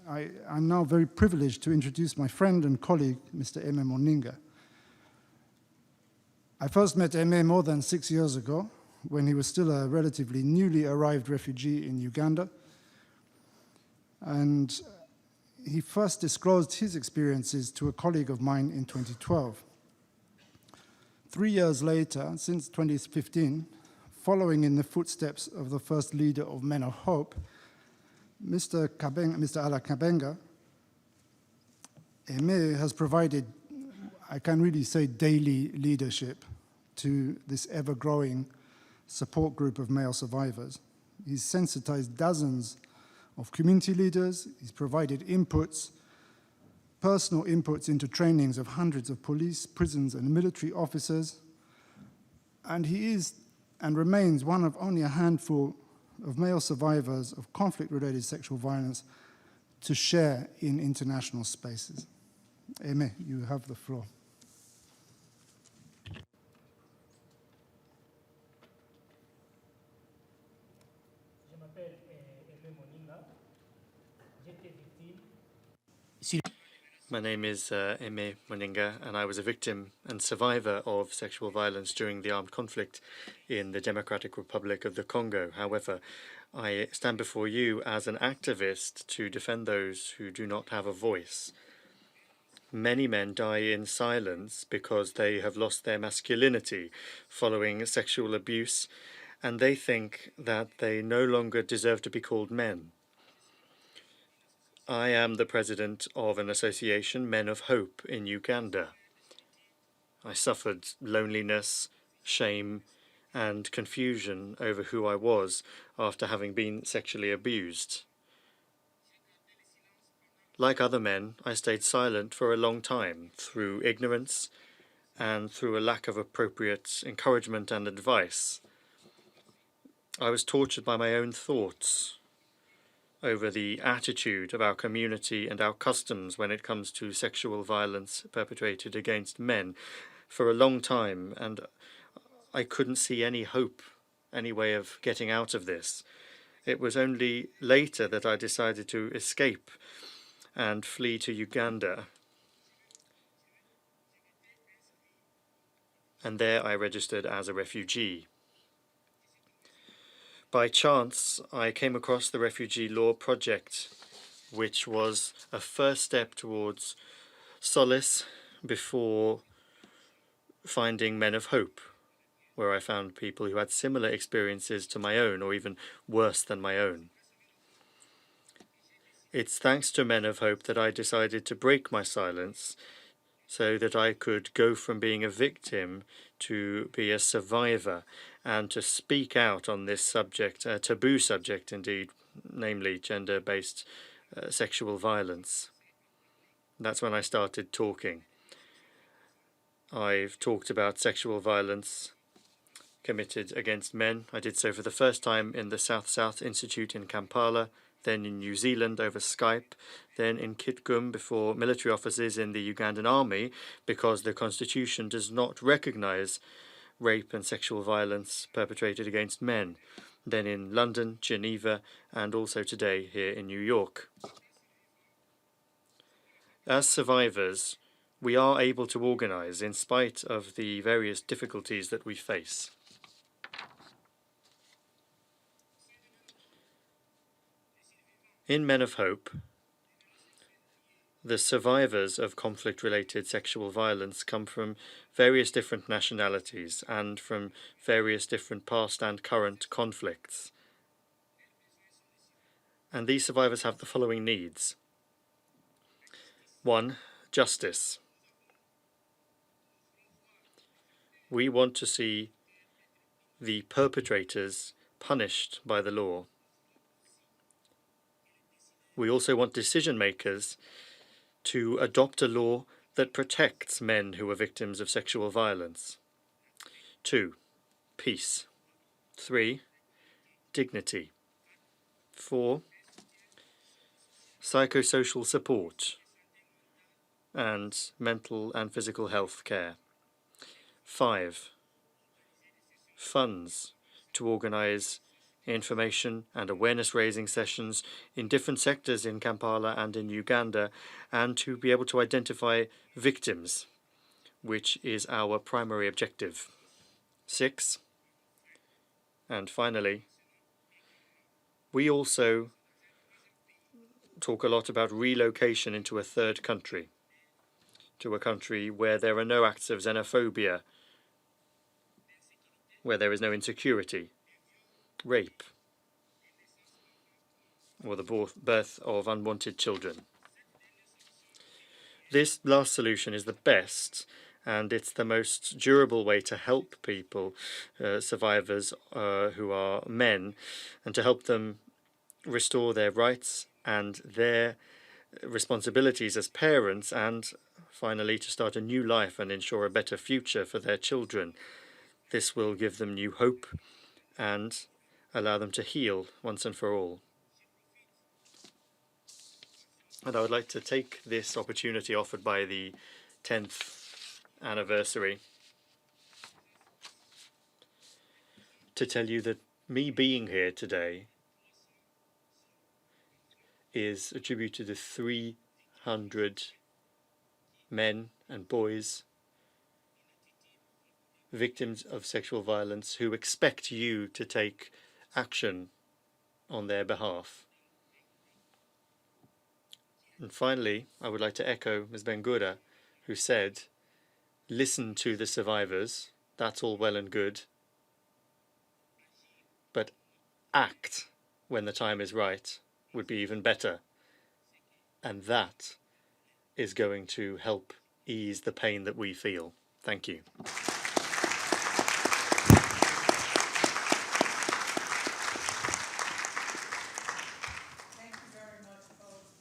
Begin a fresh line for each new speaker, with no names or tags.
I'm now very privileged to introduce my friend and colleague, Mr. Aimé Moninga. I first met Aimé more than 6 years ago, when he was still a relatively newly arrived refugee in Uganda. And he first disclosed his experiences to a colleague of mine in 2012. 3 years later, since 2015, following in the footsteps of the first leader of Men of Hope, Mr. Ala Kabenga, Aimé has provided, I can really say, daily leadership to this ever-growing support group of male survivors. He's sensitized dozens of community leaders. He's provided inputs, personal inputs into trainings of hundreds of police, prisons, and military officers. And he is and remains one of only a handful of male survivors of conflict-related sexual violence to share in international spaces. Aimé, you have the floor.
My name is Aimé Moninga, and I was a victim and survivor of sexual violence during the armed conflict in the Democratic Republic of the Congo. However, I stand before you as an activist to defend those who do not have a voice. Many men die in silence because they have lost their masculinity following sexual abuse, and they think that they no longer deserve to be called men. I am the president of an association, Men of Hope, in Uganda. I suffered loneliness, shame, and confusion over who I was after having been sexually abused. Like other men, I stayed silent for a long time through ignorance and through a lack of appropriate encouragement and advice. I was tortured by my own thoughts over the attitude of our community and our customs when it comes to sexual violence perpetrated against men for a long time, and I couldn't see any hope, any way of getting out of this. It was only later that I decided to escape and flee to Uganda, and there I registered as a refugee. By chance, I came across the Refugee Law Project, which was a first step towards solace before finding Men of Hope, where I found people who had similar experiences to my own, or even worse than my own. It's thanks to Men of Hope that I decided to break my silence so that I could go from being a victim to be a survivor and to speak out on this subject, a taboo subject indeed, namely gender-based sexual violence. That's when I started talking. I've talked about sexual violence committed against men. I did so for the first time in the South-South Institute in Kampala, then in New Zealand over Skype, then in Kitgum before military officers in the Ugandan army, because the constitution does not recognize rape and sexual violence perpetrated against men, then in London, Geneva, and also today here in New York. As survivors, we are able to organize in spite of the various difficulties that we face. In Men of Hope, the survivors of conflict-related sexual violence come from various different nationalities and from various different past and current conflicts. And these survivors have the following needs. 1. Justice. We want to see the perpetrators punished by the law. We also want decision makers to adopt a law that protects men who are victims of sexual violence. 2. Peace. 3. Dignity. 4. Psychosocial support and mental and physical health care. 5. Funds to organize information and awareness raising sessions in different sectors in Kampala and in Uganda, and to be able to identify victims, which is our primary objective. 6. And finally, we also talk a lot about relocation into a third country, to a country where there are no acts of xenophobia, where there is no insecurity, rape, or the birth of unwanted children. This last solution is the best, and it's the most durable way to help people, survivors who are men, and to help them restore their rights and their responsibilities as parents, and finally to start a new life and ensure a better future for their children. This will give them new hope and allow them to heal once and for all. And I would like to take this opportunity offered by the 10th anniversary to tell you that me being here today is attributed to 300 men and boys, victims of sexual violence, who expect you to take action on their behalf. And finally, I would like to echo Ms. Bengura, who said, listen to the survivors, that's all well and good, but act when the time is right would be even better. And that is going to help ease the pain that we feel. Thank you.